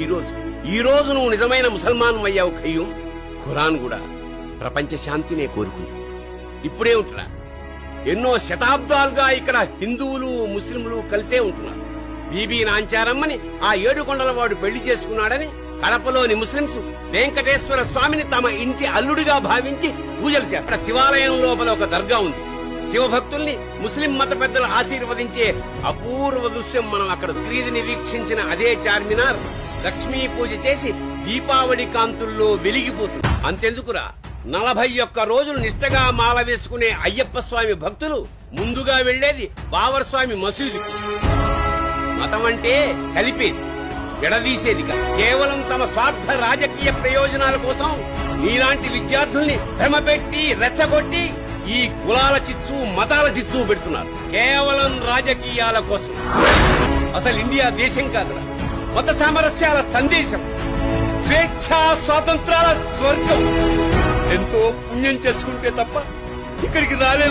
ఈ రోజు నువ్వు నిజమైన ముసల్మాన్ అయ్యావు ఖయ్యూం. ఖురాన్ కూడా ప్రపంచ శాంతినే కోరుకుంది. ఇప్పుడే ఉంటున్నా, ఎన్నో శతాబ్దాలుగా ఇక్కడ హిందువులు ముస్లింలు కలిసే ఉంటున్నారు. బీబీ నాంచారమ్మని ఆ 7 కొండల వాడు పెళ్లి చేసుకున్నాడని కడపలోని ముస్లింస్ వెంకటేశ్వర స్వామిని తమ ఇంటి అల్లుడిగా భావించి పూజలు చేస్తారు. శివాలయం లోపల ఒక దర్గా ఉంది. శివభక్తుల్ని ముస్లిం మత పెద్దలు ఆశీర్వదించే అపూర్వ దృశ్యం మనం అక్కడ క్రీదిని వీక్షించిన అదే చార్మినార్ లక్ష్మీ పూజ చేసి దీపావళి కాంతుల్లో వెలిగిపోతుంది. అంతెందుకురా, 41 రోజులు నిష్టగా మాల వేసుకునే అయ్యప్ప స్వామి భక్తులు ముందుగా వెళ్లేది బావర్ స్వామి మసీదు. మతం అంటే కలిపేది, విడదీసేది కాదు. కేవలం తమ స్వార్థ రాజకీయ ప్రయోజనాల కోసం నీలాంటి విద్యార్థుల్ని భ్రమపెట్టి రెచ్చగొట్టి ఈ కులాల చిచ్చు మతాల చిచ్చు పెడుతున్నారు. కేవలం రాజకీయాల కోసం. అసలు ఇండియా దేశం కాదురా, మత సామరస్యాల సందేశం, స్వేచ్ఛా స్వాతంత్రాల స్వర్గం. ఎంతో పుణ్యం చేసుకుంటే తప్ప ఇక్కడికి రాలేం.